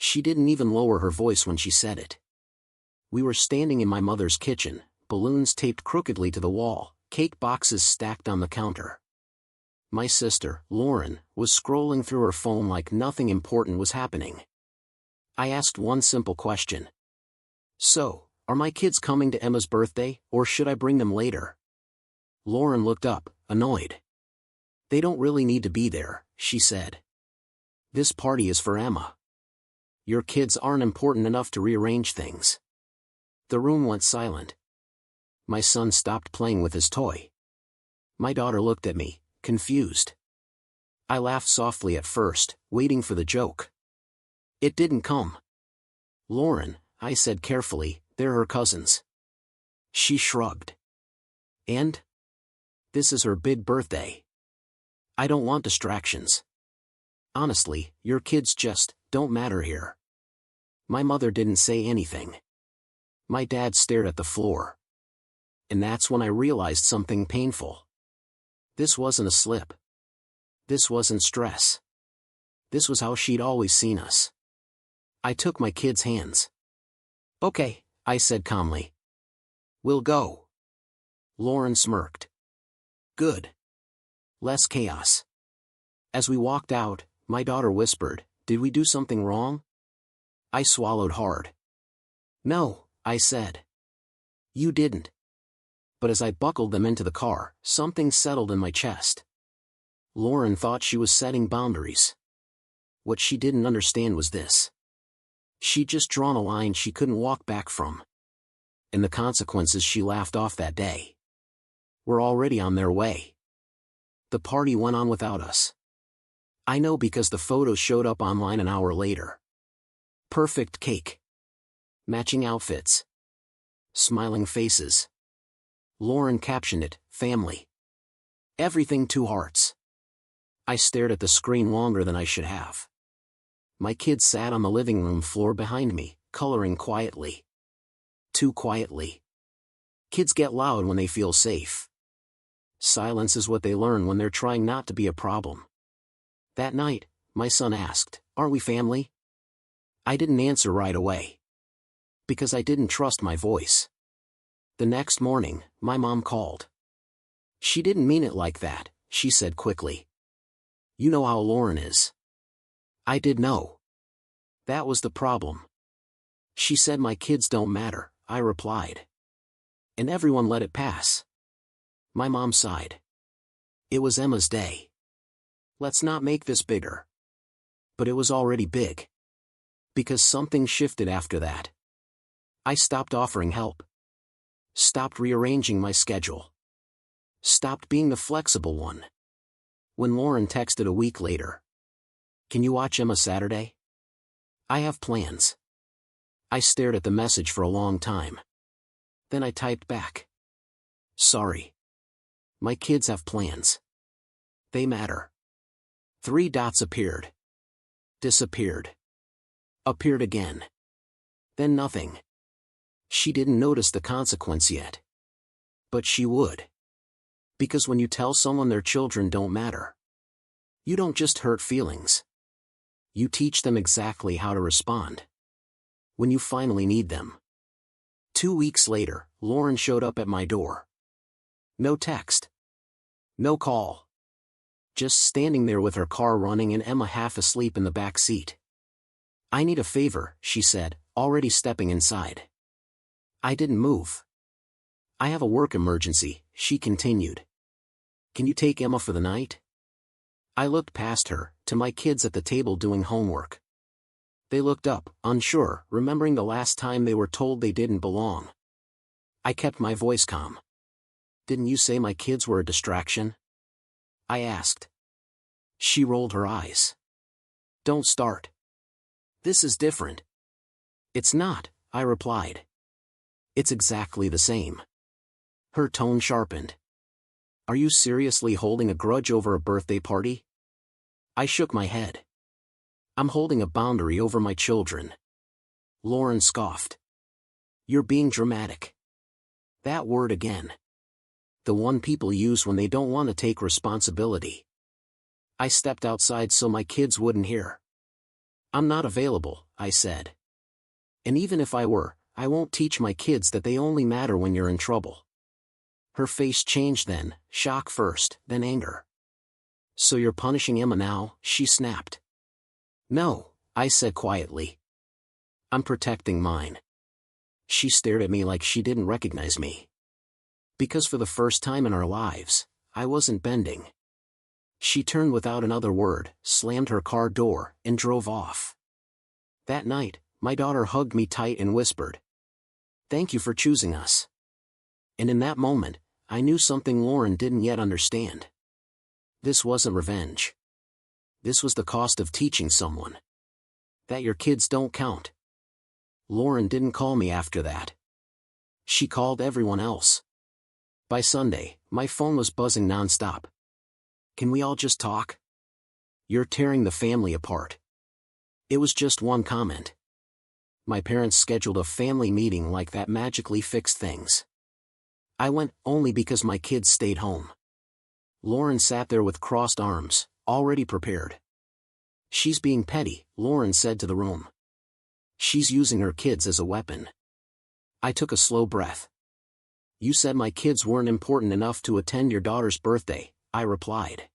She didn't even lower her voice when she said it. We were standing in my mother's kitchen, balloons taped crookedly to the wall, cake boxes stacked on the counter. My sister, Lauren, was scrolling through her phone like nothing important was happening. I asked one simple question. So, are my kids coming to Emma's birthday, or should I bring them later? Lauren looked up, annoyed. They don't really need to be there, she said. This party is for Emma. Your kids aren't important enough to rearrange things. The room went silent. My son stopped playing with his toy. My daughter looked at me, confused. I laughed softly at first, waiting for the joke. It didn't come. Lauren, I said carefully, they're her cousins. She shrugged. And? This is her big birthday. I don't want distractions. Honestly, your kids just don't matter here. My mother didn't say anything. My dad stared at the floor. And that's when I realized something painful. This wasn't a slip. This wasn't stress. This was how she'd always seen us. I took my kids' hands. Okay, I said calmly. We'll go. Lauren smirked. Good. Less chaos. As we walked out, my daughter whispered, "Did we do something wrong?" I swallowed hard. No, I said. You didn't. But as I buckled them into the car, something settled in my chest. Lauren thought she was setting boundaries. What she didn't understand was this. She'd just drawn a line she couldn't walk back from. And the consequences she laughed off that day were already on their way. The party went on without us. I know because the photos showed up online an hour later. Perfect cake. Matching outfits. Smiling faces. Lauren captioned it, family. Everything 2 hearts. I stared at the screen longer than I should have. My kids sat on the living room floor behind me, coloring quietly. Too quietly. Kids get loud when they feel safe. Silence is what they learn when they're trying not to be a problem. That night, my son asked, "Aren't we family?" I didn't answer right away. Because I didn't trust my voice. The next morning, my mom called. She didn't mean it like that, she said quickly. You know how Lauren is. I did know. That was the problem. She said my kids don't matter, I replied. And everyone let it pass. My mom sighed. It was Emma's day. Let's not make this bigger. But it was already big. Because something shifted after that. I stopped offering help. Stopped rearranging my schedule. Stopped being the flexible one. When Lauren texted a week later. Can you watch Emma Saturday? I have plans. I stared at the message for a long time. Then I typed back. Sorry. My kids have plans. They matter. 3 dots appeared. Disappeared. Appeared again. Then nothing. She didn't notice the consequence yet. But she would. Because when you tell someone their children don't matter, you don't just hurt feelings. You teach them exactly how to respond. When you finally need them. 2 weeks later, Lauren showed up at my door. No text. No call. Just standing there with her car running and Emma half asleep in the back seat. I need a favor, she said, already stepping inside. I didn't move. I have a work emergency, she continued. Can you take Emma for the night? I looked past her, to my kids at the table doing homework. They looked up, unsure, remembering the last time they were told they didn't belong. I kept my voice calm. Didn't you say my kids were a distraction? I asked. She rolled her eyes. Don't start. This is different. It's not, I replied. It's exactly the same. Her tone sharpened. Are you seriously holding a grudge over a birthday party? I shook my head. I'm holding a boundary over my children. Lauren scoffed. You're being dramatic. That word again. The one people use when they don't want to take responsibility. I stepped outside so my kids wouldn't hear. I'm not available, I said. And even if I were, I won't teach my kids that they only matter when you're in trouble. Her face changed then, shock first, then anger. So you're punishing Emma now, she snapped. No, I said quietly. I'm protecting mine. She stared at me like she didn't recognize me. Because for the first time in our lives, I wasn't bending. She turned without another word, slammed her car door, and drove off. That night, my daughter hugged me tight and whispered, "Thank you for choosing us." And in that moment, I knew something Lauren didn't yet understand. This wasn't revenge. This was the cost of teaching someone that your kids don't count. Lauren didn't call me after that. She called everyone else. By Sunday, my phone was buzzing nonstop. Can we all just talk? You're tearing the family apart. It was just one comment. My parents scheduled a family meeting like that magically fixed things. I went only because my kids stayed home. Lauren sat there with crossed arms, already prepared. She's being petty, Lauren said to the room. She's using her kids as a weapon. I took a slow breath. You said my kids weren't important enough to attend your daughter's birthday, I replied.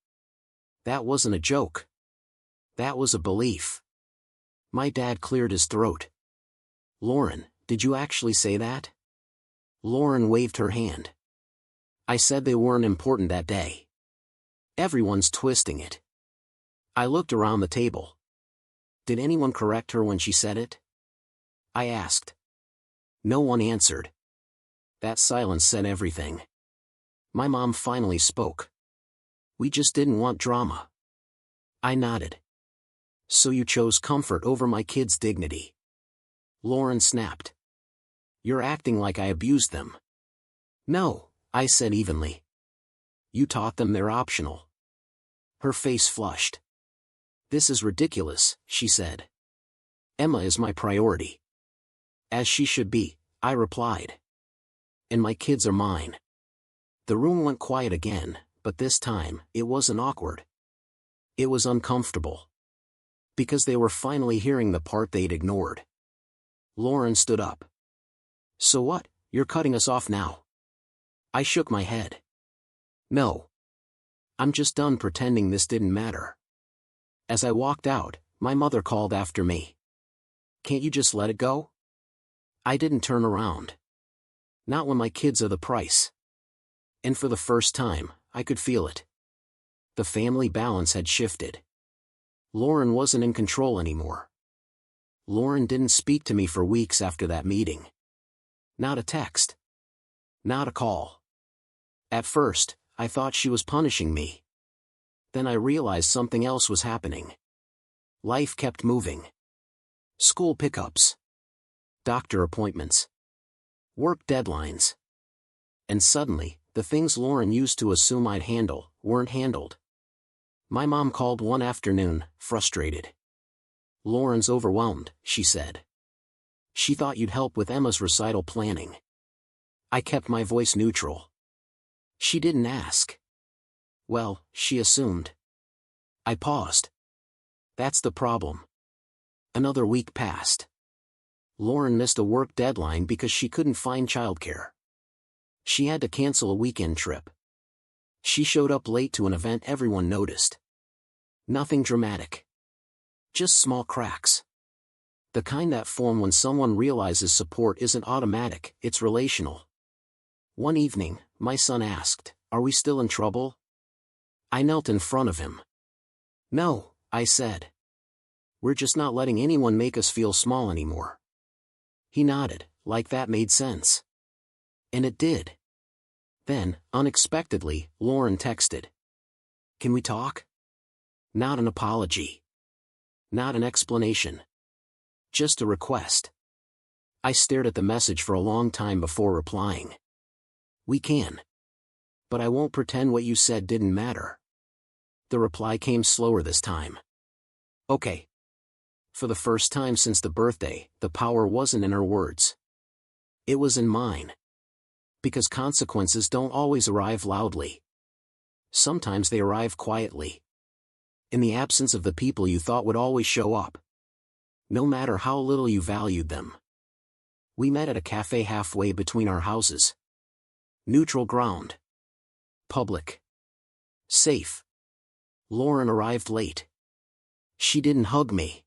That wasn't a joke. That was a belief. My dad cleared his throat. Lauren, did you actually say that? Lauren waved her hand. I said they weren't important that day. Everyone's twisting it. I looked around the table. Did anyone correct her when she said it? I asked. No one answered. That silence said everything. My mom finally spoke. We just didn't want drama. I nodded. So you chose comfort over my kids' dignity. Lauren snapped. You're acting like I abused them. No, I said evenly. You taught them they're optional. Her face flushed. This is ridiculous, she said. Emma is my priority. As she should be, I replied. And my kids are mine. The room went quiet again, but this time, it wasn't awkward. It was uncomfortable. Because they were finally hearing the part they'd ignored. Lauren stood up. So what, you're cutting us off now? I shook my head. No. I'm just done pretending this didn't matter. As I walked out, my mother called after me. Can't you just let it go? I didn't turn around. Not when my kids are the price. And for the first time, I could feel it. The family balance had shifted. Lauren wasn't in control anymore. Lauren didn't speak to me for weeks after that meeting. Not a text. Not a call. At first, I thought she was punishing me. Then I realized something else was happening. Life kept moving. School pickups. Doctor appointments. Work deadlines. And suddenly, the things Lauren used to assume I'd handle, weren't handled. My mom called one afternoon, frustrated. Lauren's overwhelmed, she said. She thought you'd help with Emma's recital planning. I kept my voice neutral. She didn't ask. Well, she assumed. I paused. That's the problem. Another week passed. Lauren missed a work deadline because she couldn't find childcare. She had to cancel a weekend trip. She showed up late to an event everyone noticed. Nothing dramatic. Just small cracks. The kind that form when someone realizes support isn't automatic, it's relational. One evening, my son asked, "Are we still in trouble?" I knelt in front of him. "No," I said. "We're just not letting anyone make us feel small anymore." He nodded, like that made sense. And it did. Then, unexpectedly, Lauren texted. "Can we talk?" Not an apology. Not an explanation. Just a request. I stared at the message for a long time before replying. "We can. But I won't pretend what you said didn't matter." The reply came slower this time. "Okay." For the first time since the birthday, the power wasn't in her words. It was in mine. Because consequences don't always arrive loudly. Sometimes they arrive quietly. In the absence of the people you thought would always show up. no matter how little you valued them. We met at a cafe halfway between our houses. Neutral ground. Public. Safe. Lauren arrived late. She didn't hug me.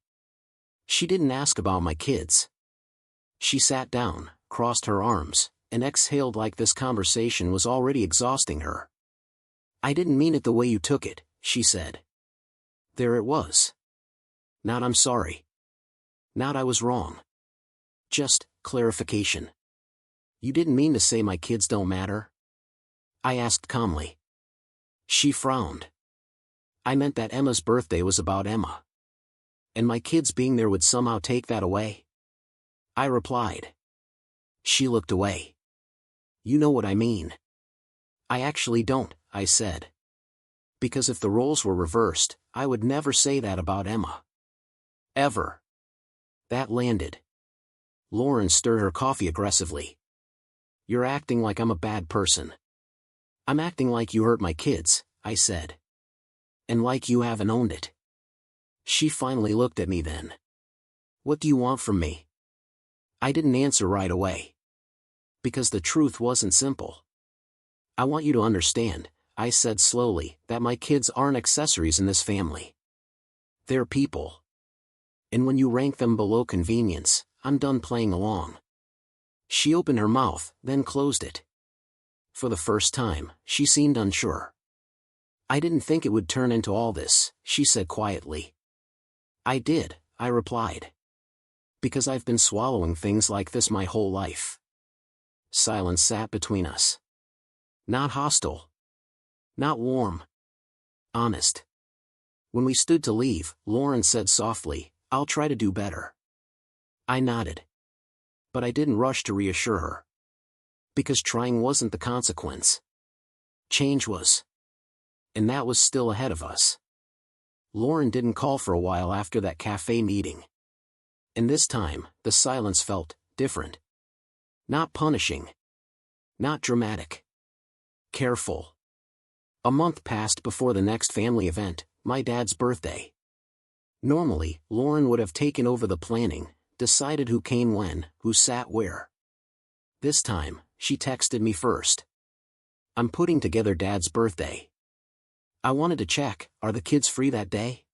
She didn't ask about my kids. She sat down, crossed her arms, and exhaled like this conversation was already exhausting her. "I didn't mean it the way you took it," she said. There it was. Not "I'm sorry." Not "I was wrong." Just clarification. "You didn't mean to say my kids don't matter?" I asked calmly. She frowned. "I meant that Emma's birthday was about Emma. And my kids being there would somehow take that away?" I replied. She looked away. "You know what I mean." "I actually don't," I said. "Because if the roles were reversed, I would never say that about Emma. Ever." That landed. Lauren stirred her coffee aggressively. "You're acting like I'm a bad person." "I'm acting like you hurt my kids," I said. "And like you haven't owned it." She finally looked at me then. "What do you want from me?" I didn't answer right away. Because the truth wasn't simple. "I want you to understand," I said slowly, "that my kids aren't accessories in this family. They're people. And when you rank them below convenience, I'm done playing along." She opened her mouth, then closed it. For the first time, she seemed unsure. "I didn't think it would turn into all this," she said quietly. "I did," I replied. "Because I've been swallowing things like this my whole life." Silence sat between us. Not hostile. Not warm. Honest. When we stood to leave, Lauren said softly, "I'll try to do better." I nodded. But I didn't rush to reassure her. Because trying wasn't the consequence. Change was. And that was still ahead of us. Lauren didn't call for a while after that cafe meeting. And this time, the silence felt different. Not punishing. Not dramatic. Careful. A month passed before the next family event, my dad's birthday. Normally, Lauren would have taken over the planning, decided who came when, who sat where. This time, she texted me first. "I'm putting together Dad's birthday. I wanted to check, are the kids free that day?"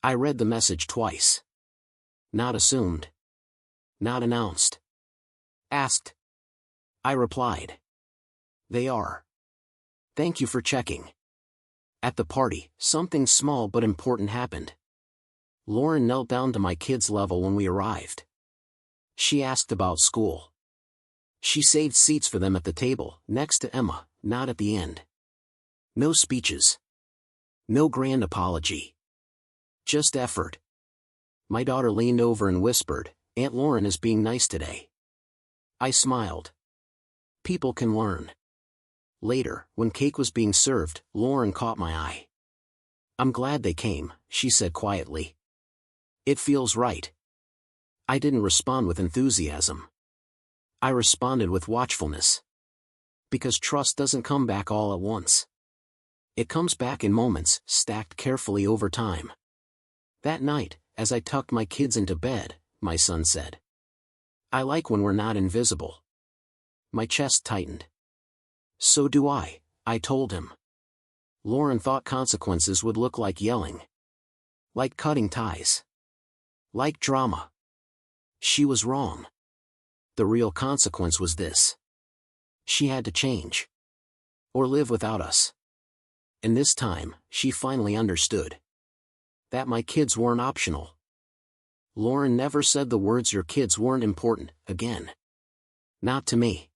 I read the message twice. Not assumed. Not announced. Asked. I replied. "They are. Thank you for checking." At the party, something small but important happened. Lauren knelt down to my kids' level when we arrived. She asked about school. She saved seats for them at the table, next to Emma, not at the end. No speeches. No grand apology. Just effort. My daughter leaned over and whispered, "Aunt Lauren is being nice today." I smiled. People can learn. Later, when cake was being served, Lauren caught my eye. "I'm glad they came," she said quietly. "It feels right." I didn't respond with enthusiasm. I responded with watchfulness. Because trust doesn't come back all at once. It comes back in moments, stacked carefully over time. That night, as I tucked my kids into bed, my son said, "I like when we're not invisible." My chest tightened. "So do I told him. Lauren thought consequences would look like yelling. Like cutting ties. Like drama. She was wrong. The real consequence was this. She had to change. Or live without us. And this time, she finally understood. That my kids weren't optional. Lauren never said the words "your kids weren't important" again. Not to me.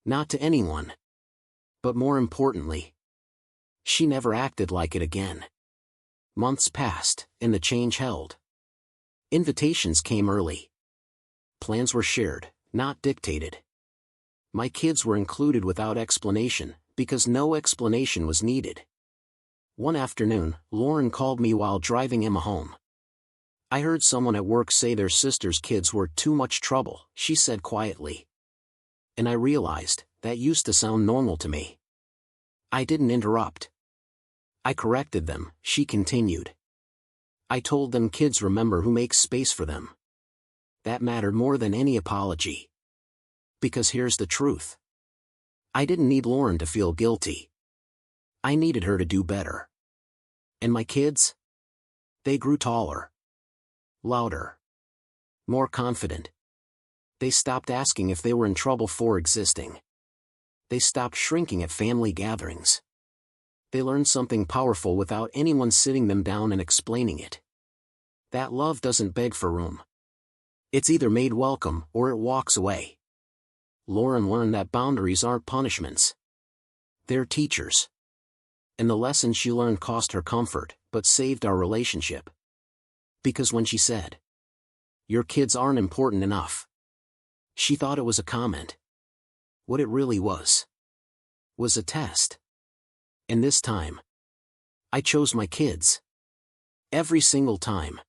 Not to anyone. But more importantly, she never acted like it again. Months passed, and the change held. Invitations came early. Plans were shared, not dictated. My kids were included without explanation, because no explanation was needed. One afternoon, Lauren called me while driving Emma home. "I heard someone at work say their sister's kids were too much trouble," she said quietly. And I realized, that used to sound normal to me. I didn't interrupt. I corrected them, she continued. I told them kids remember who makes space for them. That mattered more than any apology. Because here's the truth. I didn't need Lauren to feel guilty. I needed her to do better. And my kids? They grew taller. Louder. More confident. They stopped asking if they were in trouble for existing. They stopped shrinking at family gatherings. They learned something powerful without anyone sitting them down and explaining it. That love doesn't beg for room. It's either made welcome or it walks away. Lauren learned that boundaries aren't punishments. They're teachers. And the lesson she learned cost her comfort, but saved our relationship. Because when she said, "Your kids aren't important enough," she thought it was a comment. What it really was a test. And this time, I chose my kids. Every single time.